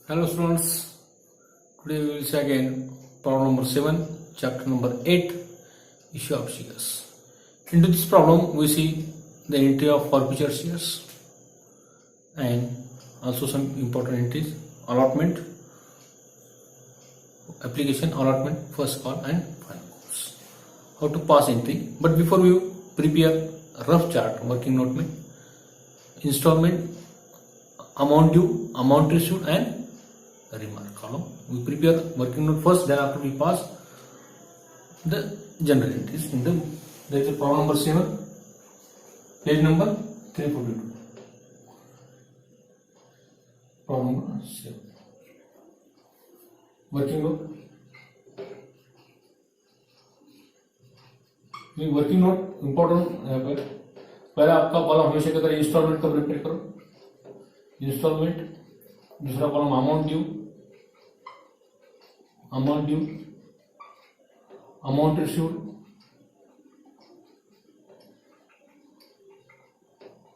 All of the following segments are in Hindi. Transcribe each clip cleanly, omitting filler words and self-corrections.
Hello students, today we will see again problem number 7, chapter number 8, issue of shares. Into this problem we see the entry of forfeiture shares and also some important entries: allotment, application, allotment, first call and final calls. How to pass entry, but before we prepare rough chart, working note में installment, amount due, amount received and remark column. We prepare working note first, then after we pass the general entries. In the there is a problem number 7, page number 342. Problem number 7, working note. ये वर्किंग नोट इम्पोर्टेंट है। पहले आपका कॉलम हमेशा की तरह इंस्टॉलमेंट का प्रिपेयर करो, इंस्टॉलमेंट। दूसरा column amount due, amount due, amount received,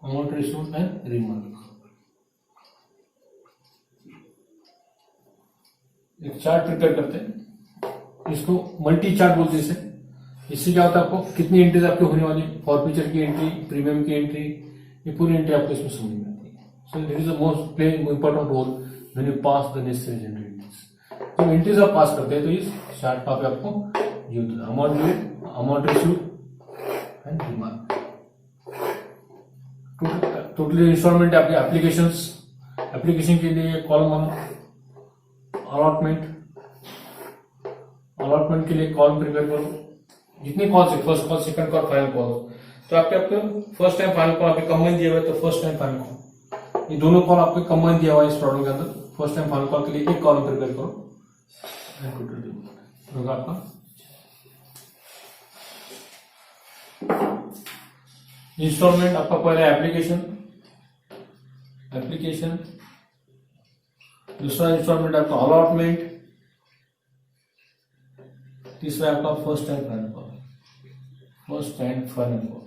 amount received and remark. एक चार्ट प्रिपेयर करते हैं, इसको मल्टी चार्ट बोलते हैं। इससे क्या होता है, आपको कितनी एंट्रीज आपकी होने वाली, फॉरफीचर की एंट्री, प्रीमियम की एंट्री, ये पूरी एंट्री आपको इसमें समझ में आती है। So this is the most playing important role when you pass the necessary general entries. तो एंट्रीज आप पास करते हैं तो इस चार्ट पर आपको use amount due, amount received and remark. Totally installment आपके एप्लीकेशंस, एप्लीकेशन के लिए कॉलम 1, अलॉटमेंट, अलॉटमेंट के लिए कॉलम प्रिपेयर करो। जितने कॉल है, first call, second call, final call, तो आपके फर्स्ट टाइम फाइनल कॉल आपके कंबाइन दिया हुआ है, तो फर्स्ट टाइम फाइनल कॉल, ये दोनों कॉल आपके कंबाइन दिया हुआ है इस प्रॉब्लम के अंदर। फर्स्ट टाइम फाइनल कॉल के लिए एक कॉलम प्रिपेयर करो, होगा आपका इंस्टॉलमेंट। आपका पहले एप्लीकेशन, एप्लीकेशन, दूसरा इंस्टॉलमेंट आपका अलॉटमेंट, तीसरा आपका first and final call, first and final call,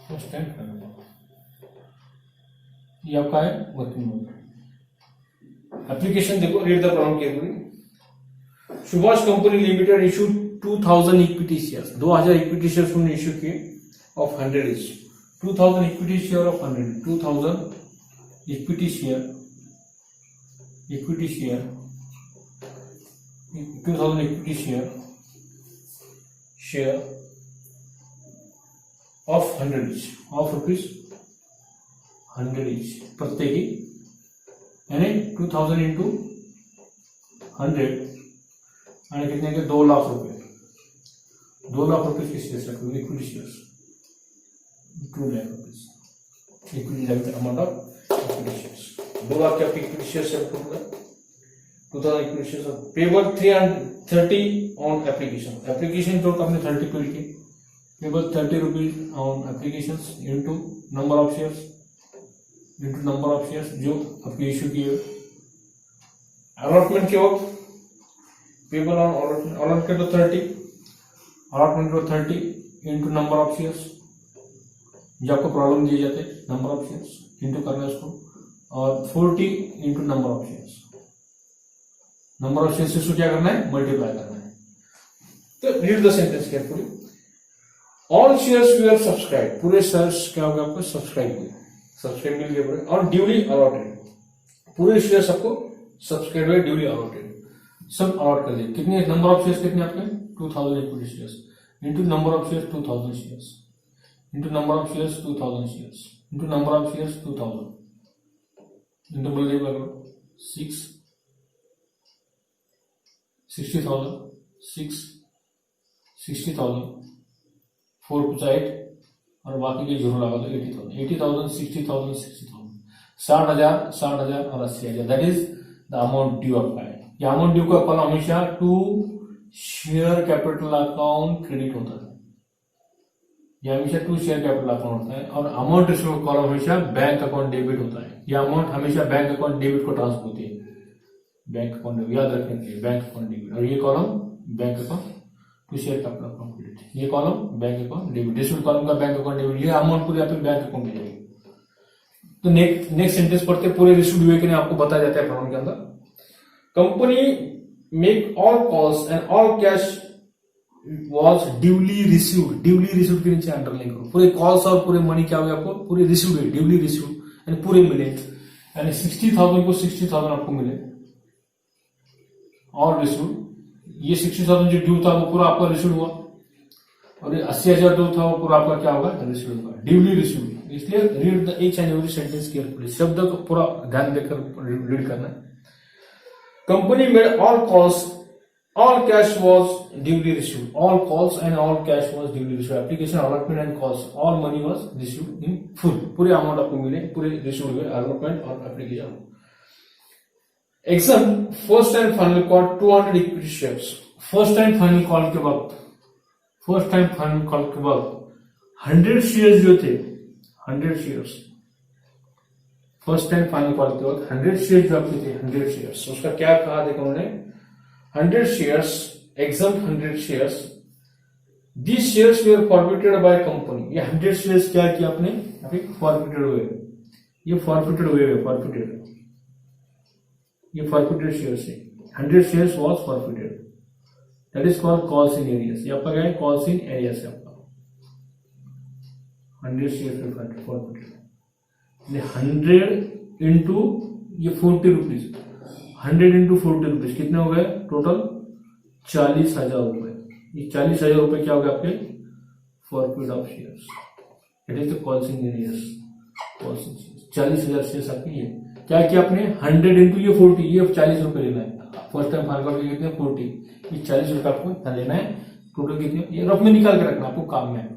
first and final call. ये आपका है वर्किंग नोट। एप्लीकेशन देखो, read the problem carefully. Subhash company limited issued 2000 equity shares, 2000 equity shares उन्होंने इश्यू किए of 100 etch, 2000 equity share of 100, 2000 equity share, equity share, 2000 equity share, share of 100 etch, of rupees 100 etch प्रत्येकी, यानी 2000 इंटू 100 आणि कितने के 2 लाख रुपए, 2 लाख रुपए के शेयर रखो, equity shares 2 lakh rupees, equity amount of equity shares, 2 lakh के आपके इक्विटी शेयर्स रखोगे, 2000 equity shares payable 330 on application, application जो आपने 30 पेड की, payable 30 rupees on application into number of shares, into number of shares जो आपके इश्यू किए। अलॉटमेंट के वक्त पेबल ऑन अलॉटमेंट तो 30, अलॉटमेंट को 30 इंटू नंबर ऑफ शेयर्स, जो आपको प्रॉब्लम दिए जाते हैं, नंबर ऑफ शेयर्स इंटू करना है उसको, और 40 into number of shares, number of shares को क्या करना है, मल्टीप्लाई करना है। तो read the sentence carefully. All shares were subscribe, पूरे शेयर्स क्या होगा आपको सब्सक्राइब हुए, सब्सक्राइब मिल गए पूरे, और ड्यूली अलॉटेड, पूरे शेयर्स आपको सब्सक्राइब हुए, ड्यूली अलॉटेड, सब अलॉट कर दिए। कितने नंबर ऑफ शेयर्स कितने आपके 2000 equity shares into number of shares 2000 shares into number of shares 2000 shares into number of shares 2000 into बोलिए 60,000 4 to 8 और बाकी के जीरो लगा दो 80,000 60,000 60,000 और 80,000, that is the amount due of है। ये अमाउंट ड्यू का कॉलम हमेशा to share capital account credit होता है, ये हमेशा टू शेयर कैपिटल अकाउंट होता है, और अमाउंट रिसीव कॉलम हमेशा बैंक अकाउंट डेबिट होता है। ये अमाउंट हमेशा बैंक अकाउंट डेबिट को ट्रांसफर होती है, बैंक अकाउंट याद रखने के लिए, बैंक अकाउंट डेबिट, और ये column bank account to share capital account credit, ये column bank account debit, distribute column का बैंक अकाउंट डेबिट, ये अमाउंट पूरी आपकी बैंक अकाउंट में जाएगी। तो नेक्स्ट सेंटेंस पढ़ते पूरे रिसीव्ड हुए कि नहीं आपको बताया जाता है प्रॉब्लम के अंदर। Company make all calls and all cash was duly received. Duly received के नीचे अंडरलाइन करो, पूरे कॉल्स और पूरे मनी क्या हुआ आपको, पूरे रिसीव्ड है, ड्यूली रिसीव्ड यानी पूरे मिले, यानी 60,000 को 60,000 आपको मिले और रिसीव्ड। ये 60,000 जो ड्यू था वो पूरा आपका रिसीव्ड हुआ, और ये 80,000 जो था वो पूरा आपका क्या होगा, रिसीव्ड होगा, ड्यूली रिसीव्ड। इसलिए read the each and every sentence carefully, शब्द को पूरा ध्यान देकर रीड करना है। Company made all calls, all cash was duly received, all calls and all cash was duly received, application allotment and calls, all money was received in full, पूरे अमाउंट आपको मिले, पूरे रिसीव हुए, allotment और application. Exam first and final call 200 equity shares. First and final call के वक्त, फर्स्ट एंड फाइनल कॉल के वक्त 100 शेयर्स जो थे, 100 shares first and final call के वक्त 100 शेयर्स जो आपके थे, 100 शेयर्स, उसका क्या कहा देखो उन्होंने, 100 shares, exempt 100 shares. These shares were forfeited by company. ये 100 shares क्या किया आपने, अभी forfeited हुए, ये forfeited हुए, forfeited, ये forfeited shares है, 100 shares was forfeited. That is called calls in areas. ये आपका क्या है, calls in areas है आपका, 100 shares were forfeited. 100 into ये 40 रुपीज, 100 इंटू 40 रुपीज कितने हो गए टोटल, 40,000 रुपए। ये 40,000 रुपए क्या हो गए आपके, forfeit of shares, it is the calls in areas, calls in shares, 40,000 shares आपके। ये क्या किया आपने, 100 इंटू ये 40, ये 40 रुपए लेना है, फर्स्ट टाइम फाइनल के कितने 40, ये 40 रुपए आपको लेना है, टोटल कितने, ये रफ में निकाल के रखना आपको काम में।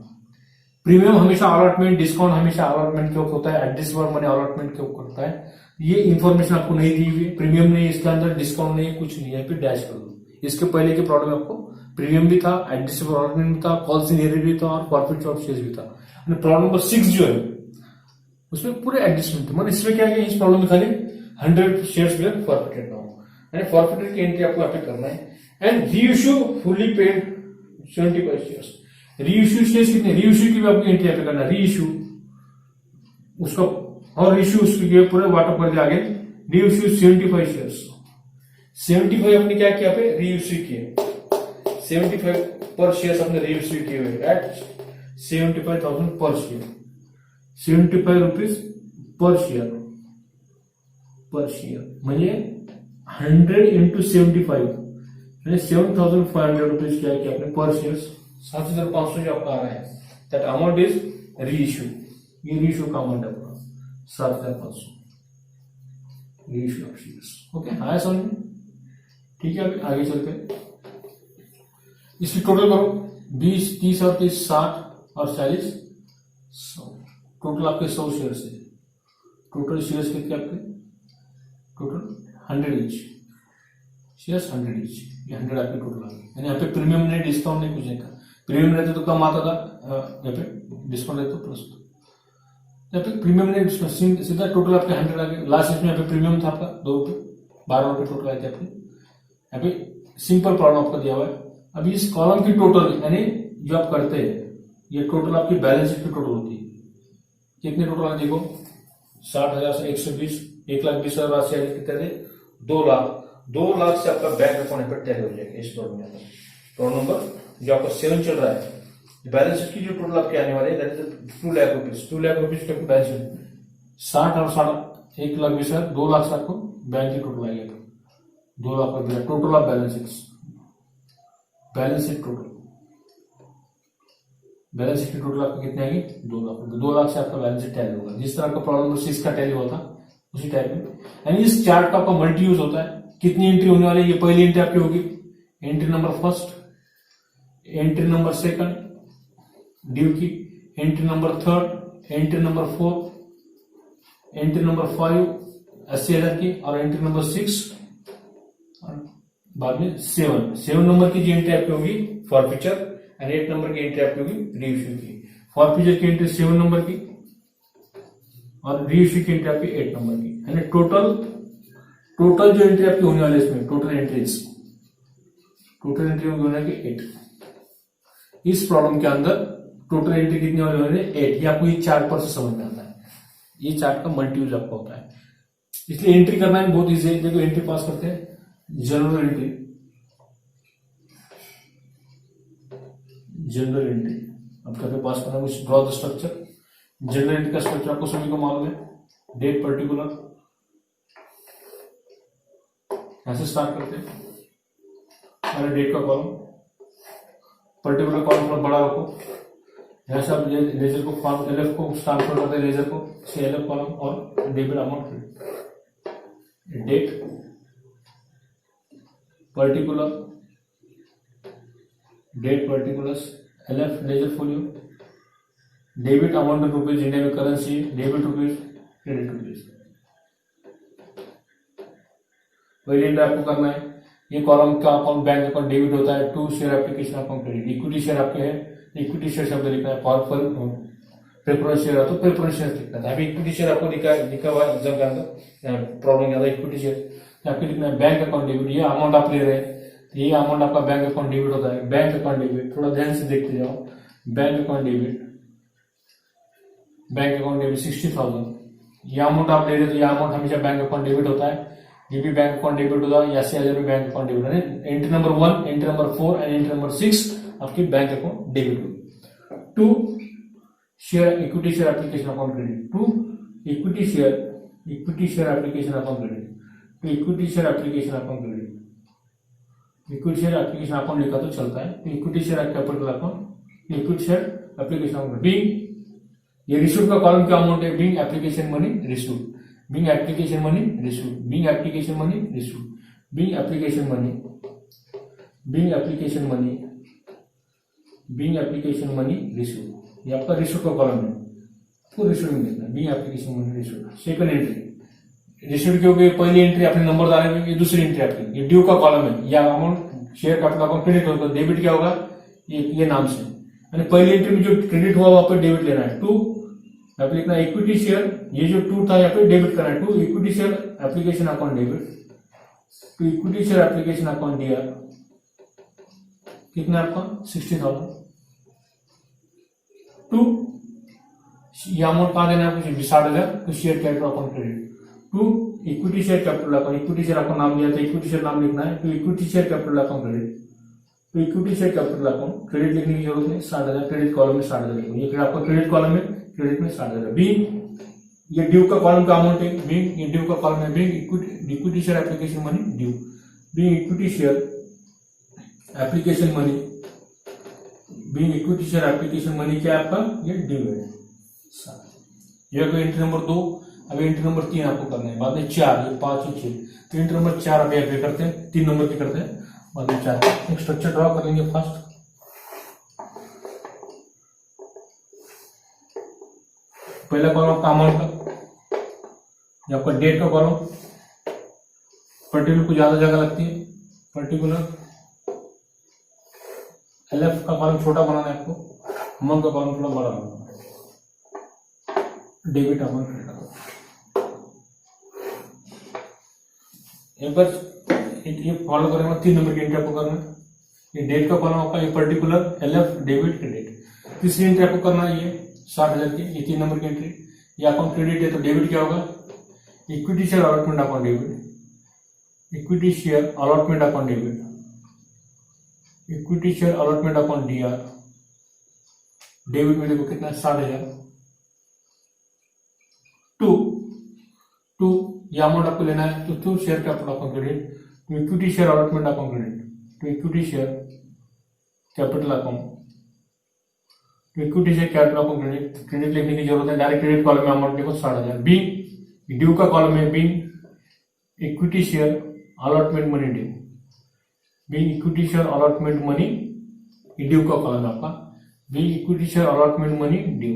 प्रीमियम हमेशा अलॉटमेंट, डिस्काउंट हमेशा अलॉटमेंट के ऊपर होता है, एडजस्टमेंट मनी अलॉटमेंट के ऊपर होता है। ये इंफॉर्मेशन आपको नहीं दी हुई, प्रीमियम नहीं, इसके अंदर डिस्काउंट नहीं, कुछ नहीं है, फिर डैश कर दो। इसके पहले के प्रॉब्लम आपको प्रीमियम भी था, एडजस्टेबल अलॉटमेंट भी था, कॉल्स इन एरिया भी था और फॉरफिट ऑफ शेयर्स भी था। प्रॉब्लम नंबर 6 जो है उसमें पूरे एडजस्टमेंट थे, मतलब इसमें क्या है, इस प्रॉब्लम में खाली 100 शेयर्स भी फॉरफिटेड ना हो, यानी फॉरफिटेड की एंट्री आपको यहाँ पे करना है। And reissue fully paid 75 shares, reissue shares कितने, रीइश्यू की भी आपको एंट्री यहाँ पे करना है, रीइश्यू उसका, और इश्यू उसके पूरे वाटर पर आगे रीइश्यू 75 शेयर्स, 75 आपने क्या किया पे रीइश्यू किए, 75 पर शेयर्स आपने रीइश्यू किए हुए एट 75,000 पर शेयर, 75 रुपीज पर शेयर, पर शेयर म्हणजे 100 इंटू 75 म्हणजे 7,500 रुपीज क्या किया आपने पर शेयर, 7,500 जो आपका आ रहा है, दैट अमाउंट इज रीइश्यू, ये रीइश्यू का अमाउंट है 7,500 रीइश्यू ऑफ शेयर्स। ओके, आया समझ में, ठीक है। अभी आगे चलते, इसकी टोटल करो, 20, 30 और 30, 60 और 40, 100, टोटल आपके 100 शेयर्स है। टोटल शेयर्स कितने आपके, टोटल 100 ईच शेयर्स, 100 ईच, ये 100 आपके टोटल आ गए, यानी यहाँ पे प्रीमियम नहीं, डिस्काउंट नहीं, कुछ नहीं का, प्रीमियम रहते तो कम आता था, यहाँ पे डिस्काउंट रहते तो प्लस, यहाँ पे प्रीमियम ने सीधा टोटल आपके 100 आ गए। लास्ट इसमें यहाँ पे प्रीमियम था आपका 2 रुपए, 12 रुपए टोटल आए थे आपके। यहाँ पे सिंपल प्रॉब्लम आपको दिया हुआ है। अभी इस कॉलम की टोटल यानी जो आप करते हैं, ये टोटल आपकी बैलेंस शीट की टोटल होती है, कितने टोटल है देखो, 60,000 से 120, 1,20,000 राशि आई कितने थे, 2 लाख, 2 लाख से आपका बैंक अकाउंट पर टैली हो जाएगा इस प्रॉब्लम में। प्रॉब्लम नंबर जो आपका 7 चल रहा है, बैलेंस शीट की जो टोटल आपके आने वाले that is 2 lakh rupees, 2 lakh rupees का बैलेंस शीट, 60 और 60, 1,20,000, 2 लाख से आपको बैंक की टोटल आएगा, 2 लाख रुपये total of balance sheet, balance sheet total, balance sheet की टोटल आपको कितने आएगी, 2 लाख रुपए, 2 लाख से आपका बैलेंस शीट टैली होगा, जिस तरह का प्रॉब्लम नंबर 6 का टैली होता उसी टाइप में। यानी इस चार्ट का आपका मल्टी यूज होता है। कितनी एंट्री होने वाली है, ये पहली एंट्री आपकी होगी, entry number first, entry number second due की, entry number third, entry number 4, entry number 5 80,000 की, और एंट्री नंबर 6 और बाद में 7 नंबर की जो एंट्री आपकी होगी फॉरफीचर, एंड 8 नंबर की एंट्री आपकी होगी रीइश्यू की। फॉरफीचर की एंट्री 7 नंबर की और रीइश्यू की एंट्री आपकी 8 नंबर की, यानी टोटल जो एंट्री आपकी होने वाली है इसमें, टोटल एंट्री होने वाली 8। इस प्रॉब्लम के अंदर टोटल एंट्री कितनी होने वाली है, 8। ये आपको ये चार्ट पर से समझ में आता है। ये चार्ट का मल्टी यूज आपका होता है, इसलिए एंट्री करना भी बहुत इजी है। देखो एंट्री पास करते हैं, जनरल एंट्री, जनरल एंट्री अब करके पास करना है। Draw the structure, general entry का स्ट्रक्चर आपको सभी को मालूम है। डेट पर्टिकुलर, ऐसे स्टार्ट करते हैं, अरे डेट का कॉलम, पर्टिकुलर कॉलम पर बड़ा रखो, यहाँ से आप लेजर को फॉर्म एलएफ को ट्रांसफर करते हैं, लेजर को से एलएफ कॉलम और debit amount, date particular, date particulars LF ledger folio, debit amount in rupees, India में currency debit rupees, credit rupees. पहले एंट्री आपको करना है, ये कॉलम का अकाउंट बैंक अकाउंट डेबिट होता है to share application account credit. Equity share आपके है, इक्विटी शेयर शब्द लिखना है, प्रेफरेंस शेयर है तो प्रेफरेंस शेयर लिखना है। अभी इक्विटी शेयर आपको लिखा हुआ है एग्जाम के अंदर, प्रॉब्लम क्या था इक्विटी शेयर आपको लिखना है बैंक अकाउंट डेबिट। ये अमाउंट आप ले रहे हैं तो ये अमाउंट आपका बैंक अकाउंट डेबिट होता है, बैंक अकाउंट डेबिट, थोड़ा ध्यान से देखते जाओ, bank account debit, bank account debit 60,000, ये अमाउंट आप ले रहे हो तो ये अमाउंट हमेशा बैंक अकाउंट डेबिट होता है, ये भी बैंक अकाउंट डेबिट होता है, 80,000 भी बैंक अकाउंट डेबिट है। Entry number 1, entry number 4 and entry number 6 आपकी बैंक अकाउंट डेबिट होगी। To share equity share application account credit, to equity share application account credit, to equity share application account credit, equity share application account लिखा तो चलता है, तो equity share capital account, equity share application account. Being ये रिसीव का कॉलम क्या अमाउंट है, being application money receive, being application money receive, being application money receive, being application money, being application money, being application money receive, ये आपका रिसीव का कॉलम है, तो रिसीव में लिखना है being application money receive. Second entry receive क्योंकि पहली एंट्री अपने नंबर डालेंगे, ये दूसरी एंट्री आपकी, ये ड्यू का कॉलम है, या amount share capital account credit होगा, डेबिट क्या होगा ये नाम से, यानी पहली एंट्री में जो क्रेडिट हुआ वहां पर डेबिट लेना है। टू यहाँ पे लिखना है इक्विटी शेयर, ये जो टू था यहाँ पे डेबिट करना है, to equity share application account debit, to equity share application account DR, कितना आपका 60,000। टू ये अमाउंट कहाँ देना है आपको 60,000, तो share capital account credit, to equity share capital account, equity share आपको नाम दिया था, इक्विटी शेयर नाम लिखना है, to equity share capital account credit, तो equity share capital account credit लिखने की जरूरत नहीं, 60,000 क्रेडिट कॉलम में 60,000 लिखो, ये आपका क्रेडिट कॉलम में, क्रेडिट में 60,000। बी ये ड्यू का कॉलम का अमाउंट है, बी ये ड्यू का कॉलम है, be equity share application money due, be equity share application money, be equity share application money क्या आपका ये ड्यू है। ये तो एंट्री नंबर 2। अभी एंट्री नंबर 3 आपको करना है, बाद में 4, ये 5 और 6, तो एंट्री नंबर 4 अभी आप करते हैं, 3 नंबर की करते हैं, बाद में 4 एक स्ट्रक्चर ड्रॉ कर लेंगे। फर्स्ट पहला कॉलम आपका अमाउंट का, ये आपका डेट का कॉलम, पर्टिकुलर को ज्यादा जगह लगती है, पर्टिकुलर एलएफ का कॉलम छोटा बनाना है आपको, अमाउंट का कॉलम थोड़ा बड़ा बनाना है, डेबिट अमाउंट क्रेडिट अकाउंट। एक बार ये फॉलो करेंगे, 3 नंबर की एंट्री आपको करना है, ये डेट का कॉलम आपका, ये पर्टिकुलर एलएफ डेबिट क्रेडिट। तीसरी एंट्री आपको करना है ये 60,000 की, ये 3 नंबर की एंट्री, ये अकाउंट क्रेडिट है तो डेबिट क्या होगा, equity share allotment account debit, equity share allotment account debit, equity share allotment account DR, debit में देखो कितना 60,000। टू ये अमाउंट आपको लेना है, तो to share capital account credit, to equity share allotment account credit, to equity share capital account, to equity share capital account credit, credit लिखने की जरूरत है, डायरेक्ट क्रेडिट कॉलम में अमाउंट देखो 60,000। बी ड्यू का कॉलम है, be equity share allotment money due, be equity share allotment money due का कॉलम आपका, be equity share allotment money due,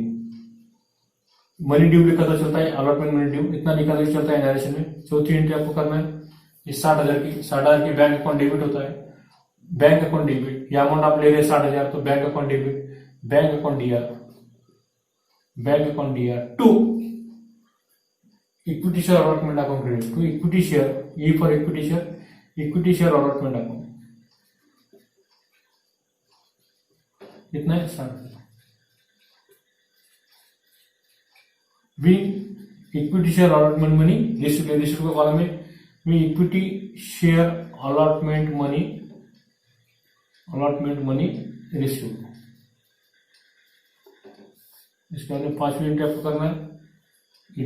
money due लिखा तो चलता है, अलॉटमेंट मनी ड्यू इतना लिखा तो चलता है नरेशन में। चौथी एंट्री आपको करना है, इस 60,000 की बैंक अकाउंट डेबिट होता है, बैंक अकाउंट डेबिट, ये अमाउंट आप ले रहे हैं 60,000, तो bank account debit, bank account DR, bank account DR. To equity share allotment account credit, to equity share, E for equity share allotment account, कितना है 60,000। B equity share allotment money received का कॉलम है, मी equity share allotment money received. इसका हमने 5वीं एंट्री आपको करना है,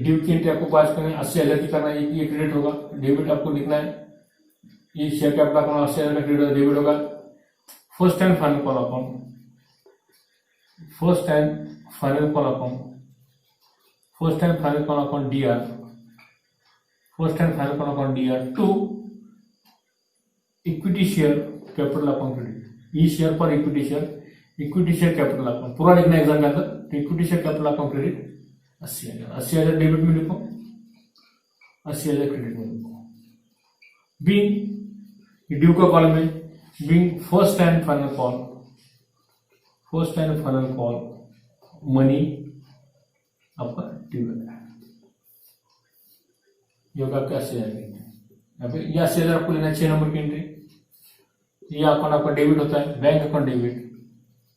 ड्यू की एंट्री आपको पास करना है, 80,000 की करना है, ये क्रेडिट होगा, डेबिट आपको लिखना है, ये शेयर कैपिटल अकाउंट 80,000 का क्रेडिट डेबिट होगा। First and final call account, first and final call account DR, first and final call account DR to equity share capital account credit, E share पर इक्विटी शेयर कैपिटल अकाउंट पूरा लिखना है एग्जाम के अंदर। तो equity share capital account credit 80,000 debit में लिखो, 80,000 क्रेडिट में लिखो। बीइंग ड्यू का कॉलम है, being first and final call money आपका ड्यू है, ये होगा आपका 80,000 की एंट्री। यहाँ पे यह 80,000 आपको लेना है 6 नंबर की एंट्री। ये अकाउंट आपका डेबिट होता है, bank account debit,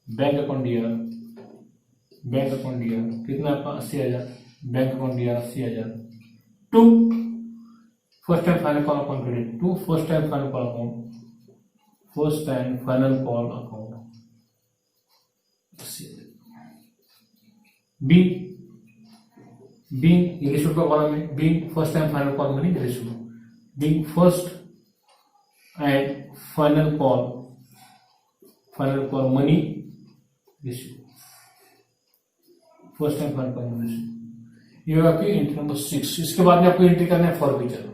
bank account DR कितना आपका 80,000, bank account DR 80,000 to first and final call account credit, to first and final call account 80,000। Being received का कॉलम है, being first and final call money received, being first and final call money received, first and final call money received. ये होगा आपकी एंट्री नंबर 6। इसके बाद में आपको एंट्री करना है फॉरफीचर,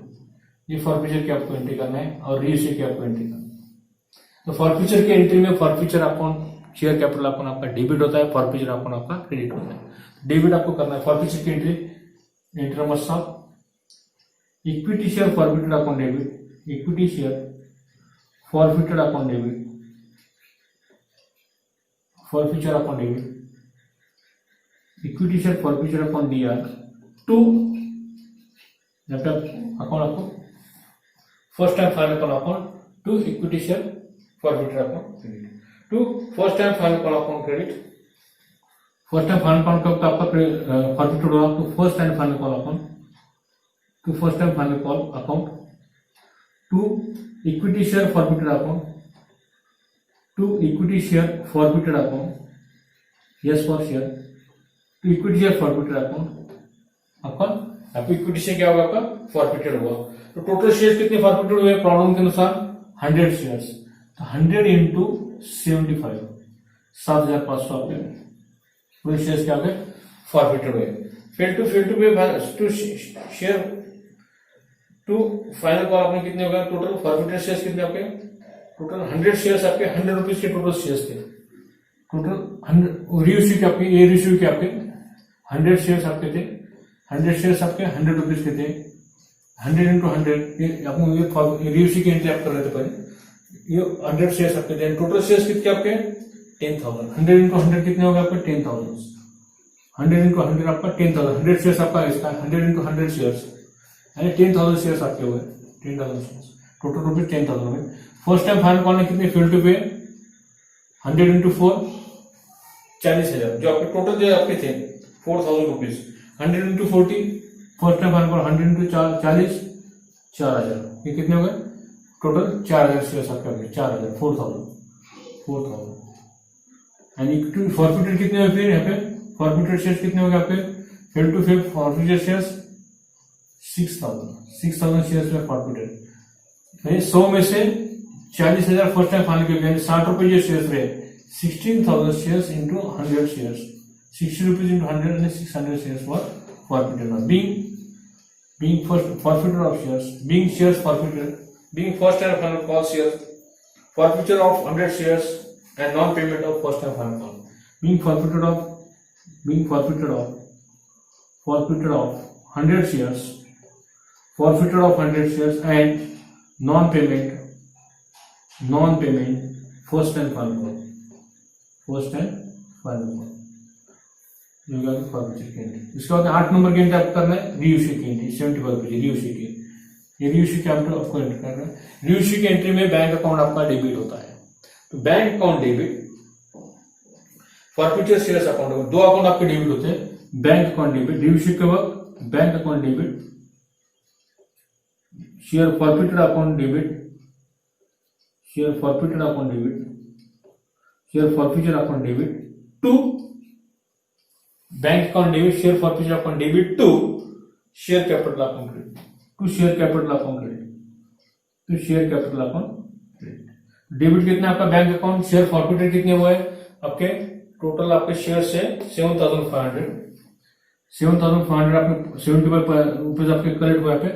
ये फॉरफीचर की आपको एंट्री करना है और रीइश्यू की आपको एंट्री करना है। तो फॉरफीचर की एंट्री में forfeiture account share capital account आपका डेबिट होता है, फॉरफीचर अकाउंट आपका क्रेडिट होता है। डेबिट आपको करना है फॉरफीचर की entry number 7, equity share forfeited account debit, equity share forfeited account debit, forfeiture account debit, equity share forfeiture account DR to account आपको first and final call account to equity share forfeited account credit, to first and final call account credit, first and final call का आपका फॉरफीटेड होगा to first and final call account, to first and final call account, to equity share forfeited account, to equity share forfeited account, yes for share, to equity share forfeited account आपका इक्विटी शेयर क्या होगा आपका फॉरफीटेड होगा। तो टोटल शेयर कितने फॉरफीटेड हुए प्रॉब्लम के अनुसार 100 शेयर्स, तो 100 इंटू 75 7,500 आपके पूरे शेयर्स क्या हो गए फॉरफीटेड हुए। Fail to share to final call आपने कितने हो गए टोटल फॉरफीटेड शेयर्स कितने आपके टोटल 100 शेयर्स आपके 100 रुपीज के टोटल शेयर्स थे, टोटल 100 रीइश्यू के आपके ये रीइश्यू के आपके 100 शेयर्स आपके थे, 100 शेयर्स आपके 100 रुपीज के थे, 100 इंटू 100 ये रीइश्यू की एंट्री आप कर रहे थे पहले, ये 100 शेयर्स आपके थे, टोटल शेयर्स कितने आपके 10,000, 100 इंटू 100 कितने हो गए आपके 10,000, 100 इंटू 100 आपका 10,000, 100 शेयर्स आपका इसका 100 इंटू 100 शेयर्स यानी 10,000 शेयर्स आपके हुए, 10,000 शेयर्स टोटल रुपीज 10,000 हो गए। फर्स्ट टाइम फाइनल कॉल में कितने फेल टू पे 100 इंटू 4 40,000 जो आपके टोटल जो आपके थे 4,000 rupees, 100 into 40 first time final call 100 into 40 4,000, ये कितने हो गए टोटल 4,000 शेयर्स आपके हुए 4,000 4,000 एंड फॉरफीटेड कितने हुए फिर यहाँ पे फॉरफीटेड शेयर्स कितने हो गए आपके fail to fail forfeited shares 6,000 shares में फॉरफीटेड, 100 में से 40,000 फर्स्ट टाइम फाइनल के 60 रुपए जो शेयर्स रहे 16,000 shares into 100 shares 60 rupees into 100 and 600 shares were forfeited. Now, being first forfeited of shares, being shares forfeited, being first and final call shares, forfeiture of 100 shares and non-payment of first and final call, being forfeited of 100 shares, forfeited of 100 shares and non-payment first and final call, इसके बाद 8 नंबर की एंट्री आपको करना है रीइश्यू की एंट्री 75 रुपए रीइश्यू की, ये रीइश्यू की आपको एंट्री करना है। रीइश्यू की एंट्री में बैंक अकाउंट आपका डेबिट होता है, तो bank account debit forfeiture shares account, दो अकाउंट आपके डेबिट होते हैं, बैंक अकाउंट डेबिट रीइश्यू के वक्त bank account debit, share forfeited account debit, share forfeited account debit, share forfeiture account debit to bank account debit, share forfeiture account debit to share capital account credit, to share capital account credit, to share capital account credit. Debit कितना आपका बैंक अकाउंट, शेयर फॉरफिटेड कितने हुए आपके, टोटल आपके शेयर से 7,500, 7,500 आपके 75 रुपीज आपके कलेक्ट हुए पे,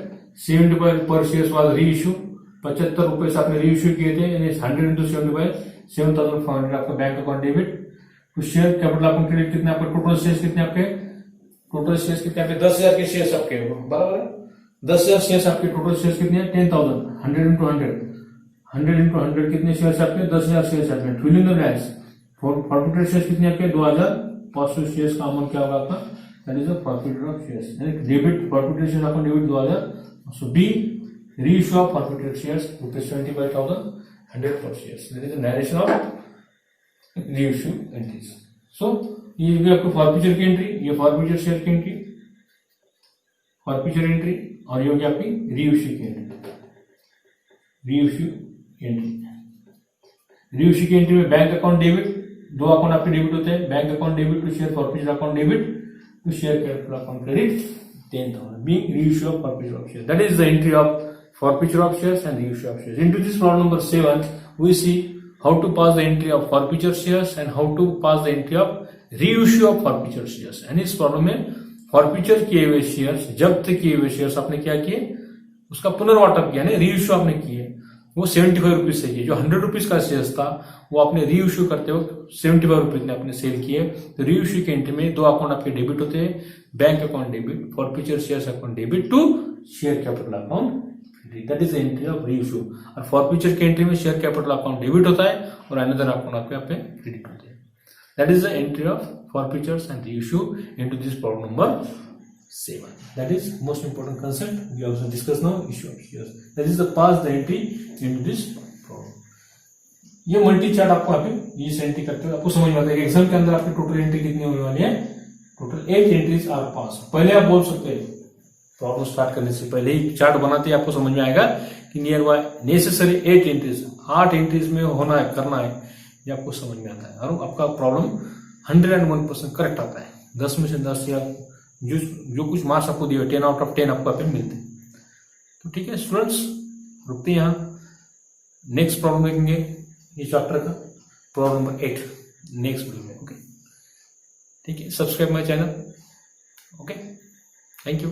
75 पर शेयर वाज री इश्यू, 75 रुपए से आपने री इश्यू किए थे, यानी 100 इंटू 75 7,500 आपका bank account debit to share capital account credit. कितने आपके टोटल शेयर्स कितने आपके, टोटल शेयर्स कितने आपके 10,000 के शेयर्स आपके, बराबर है 10,000 शेयर्स आपके, टोटल शेयर्स कितने हैं 10,000, 100 इंटू 100, 100 इंटू 100 कितने शेयर्स आपके 10,000 शेयर्स आपके, filling the blanks. Forfeited shares कितने आपके 2,500 शेयर्स का अमाउंट क्या होगा आपका, that is the forfeited of shares, यानी debit forfeited shares account debit 2,000। So B reissue of forfeited shares ₹75,100 per shares, that is the narration of reissue entries. So ये भी आपको फॉरफिचर की एंट्री, ये फॉरफिचर शेयर की एंट्री, फॉरफिचर एंट्री, और ये होगी आपकी रीइश्यू की एंट्री, रीइश्यू एंट्री। रीइश्यू की एंट्री में बैंक अकाउंट डेबिट, दो अकाउंट आपके डेबिट होते हैं, bank account debit to share forfeiture account debit to share capital account credit 10,000 being reissue of forfeiture of shares. That is the entry of forfeiture of shares and reissue of shares. Into this problem number 7, we see how to pass the entry of forfeiture shares and how to pass the entry of reissue of forfeiture shares. And इस प्रॉब्लम में फॉरफिचर किए हुए शेयर्स, जब्त किए हुए शेयर्स आपने क्या किए, उसका पुनर्वाटप किया, रीइश्यू आपने किए, वो 75 रुपीज से किए। जो 100 रुपीज का शेयर्स था वो आपने रीइश्यू करते वक्त 75 रुपीज में आपने सेल किए। तो रीइश्यू के एंट्री में दो अकाउंट आपके डेबिट होते हैं, bank account debit, forfeiture shares account debit to share capital account, that is the entry of reissue. और फॉरफिचर के एंट्री में शेयर कैपिटल अकाउंट डेबिट होता है और अनदर अकाउंट आपके यहाँ पे क्रेडिट होते हैं। That is the entry of forfeitures and reissue into this problem number 7. That is most important concept. We also discuss now issue of shares. That is the pass the entry into this problem. ये मल्टी चार्ट आपको अभी इस एंट्री करते हुए आपको समझ में आता है कि एग्जाम के अंदर आपकी टोटल एंट्री कितनी होने वाली है, टोटल 8 एंट्रीज आर पास। पहले आप बोल सकते हैं प्रॉब्लम स्टार्ट करने से पहले ही चार्ट बनाते ही आपको समझ में आएगा कि near by necessary 8 entries, 8 entries में होना है, करना है, ये आपको समझ में आता है और आपका प्रॉब्लम 101% करेक्ट आता है। 10 में से 10 या जो कुछ मार्क्स आपको दिए 10 आउट ऑफ 10 आपको पे मिलते हैं। तो ठीक है स्टूडेंट्स, रुकते हैं यहाँ, नेक्स्ट प्रॉब्लम देखेंगे ये चैप्टर का, प्रॉब्लम नंबर 8 नेक्स्ट वीडियो में। ओके ठीक है, subscribe my channel. Okay, thank you.